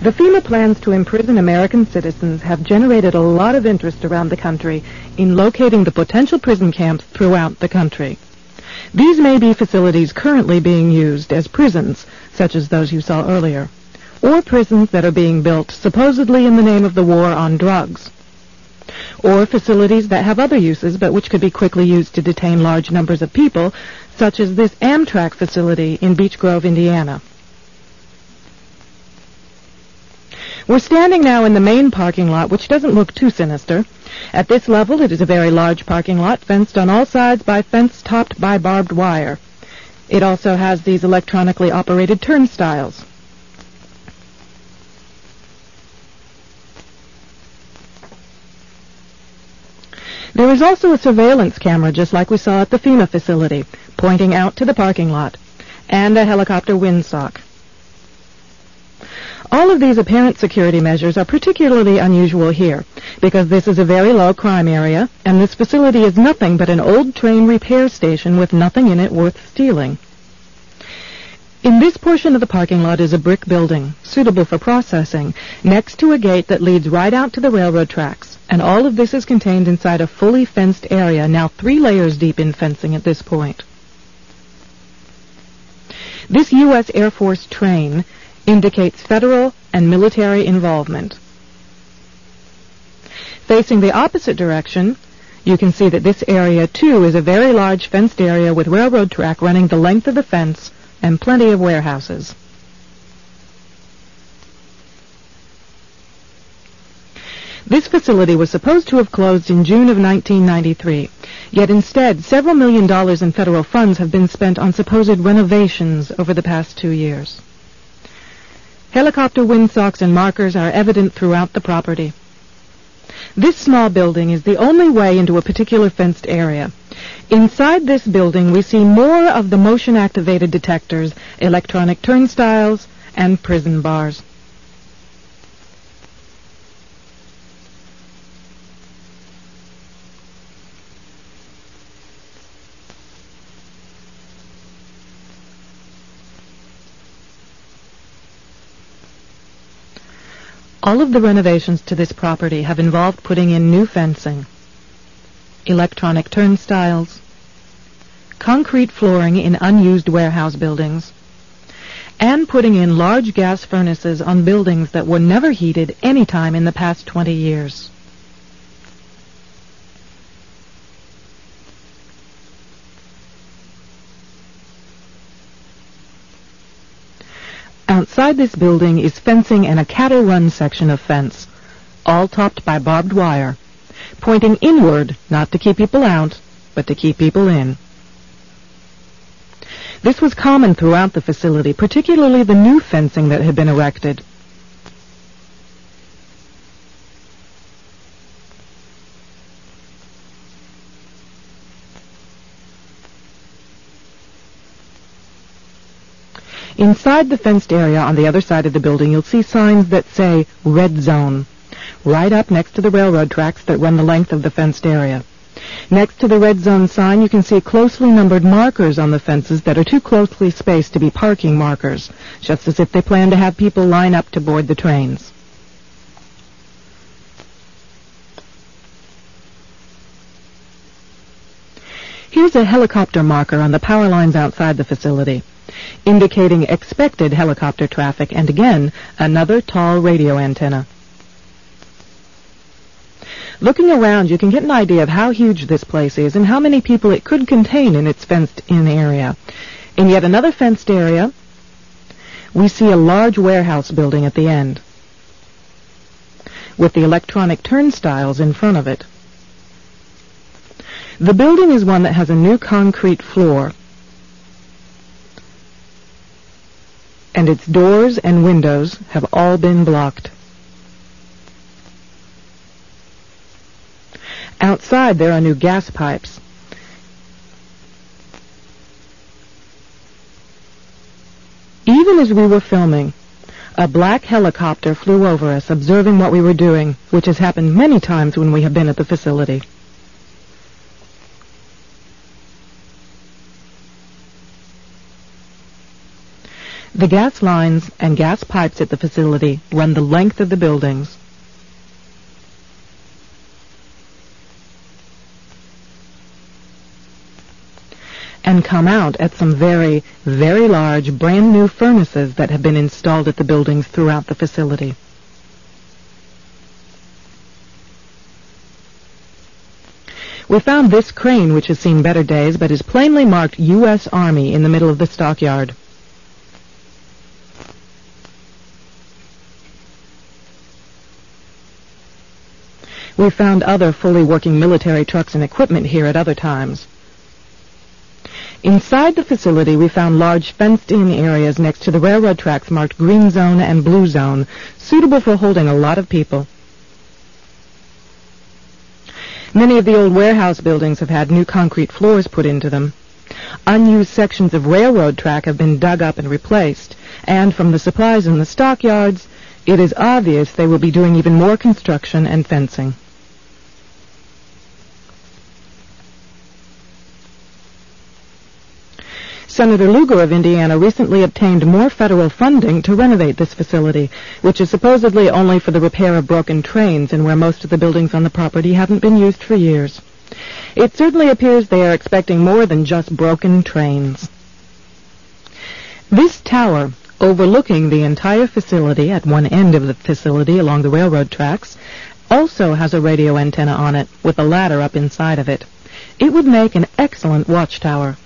The FEMA plans to imprison American citizens have generated a lot of interest around the country in locating the potential prison camps throughout the country. These may be facilities currently being used as prisons, such as those you saw earlier, or prisons that are being built supposedly in the name of the war on drugs, or facilities that have other uses but which could be quickly used to detain large numbers of people, such as this Amtrak facility in Beech Grove, Indiana. We're standing now in the main parking lot, which doesn't look too sinister. At this level, it is a very large parking lot, fenced on all sides by fence topped by barbed wire. It also has these electronically operated turnstiles. There is also a surveillance camera, just like we saw at the FEMA facility, pointing out to the parking lot, and a helicopter windsock. All of these apparent security measures are particularly unusual here, because this is a very low crime area, and this facility is nothing but an old train repair station with nothing in it worth stealing. In this portion of the parking lot is a brick building, suitable for processing, next to a gate that leads right out to the railroad tracks, and all of this is contained inside a fully fenced area, now 3 layers deep in fencing at this point. This U.S. Air Force train indicates federal and military involvement. Facing the opposite direction, you can see that this area, too, is a very large fenced area with railroad track running the length of the fence and plenty of warehouses. This facility was supposed to have closed in June of 1993, yet instead several $1 million in federal funds have been spent on supposed renovations over the past 2 years. Helicopter windsocks and markers are evident throughout the property. This small building is the only way into a particular fenced area. Inside this building, we see more of the motion-activated detectors, electronic turnstiles, and prison bars. All of the renovations to this property have involved putting in new fencing, electronic turnstiles, concrete flooring in unused warehouse buildings, and putting in large gas furnaces on buildings that were never heated any time in the past 20 years. Outside this building is fencing and a cattle run section of fence, all topped by barbed wire, pointing inward, not to keep people out, but to keep people in. This was common throughout the facility, particularly the new fencing that had been erected. Inside the fenced area on the other side of the building, you'll see signs that say Red Zone, right up next to the railroad tracks that run the length of the fenced area. Next to the Red Zone sign, you can see closely numbered markers on the fences that are too closely spaced to be parking markers, just as if they plan to have people line up to board the trains. Here's a helicopter marker on the power lines outside the facility, indicating expected helicopter traffic, and again, another tall radio antenna. Looking around, you can get an idea of how huge this place is and how many people it could contain in its fenced-in area. In yet another fenced area, we see a large warehouse building at the end, with the electronic turnstiles in front of it. The building is one that has a new concrete floor, and its doors and windows have all been blocked. Outside, there are new gas pipes. Even as we were filming, a black helicopter flew over us, observing what we were doing, which has happened many times when we have been at the facility. The gas lines and gas pipes at the facility run the length of the buildings. And come out at some very, very large, brand new furnaces that have been installed at the buildings throughout the facility. We found this crane, which has seen better days, but is plainly marked U.S. Army, in the middle of the stockyard. We found other fully working military trucks and equipment here at other times. Inside the facility, we found large fenced-in areas next to the railroad tracks marked Green Zone and Blue Zone, suitable for holding a lot of people. Many of the old warehouse buildings have had new concrete floors put into them. Unused sections of railroad track have been dug up and replaced, and from the supplies in the stockyards, it is obvious they will be doing even more construction and fencing. Senator Lugar of Indiana recently obtained more federal funding to renovate this facility, which is supposedly only for the repair of broken trains and where most of the buildings on the property haven't been used for years. It certainly appears they are expecting more than just broken trains. This tower, overlooking the entire facility at one end of the facility along the railroad tracks, also has a radio antenna on it with a ladder up inside of it. It would make an excellent watchtower.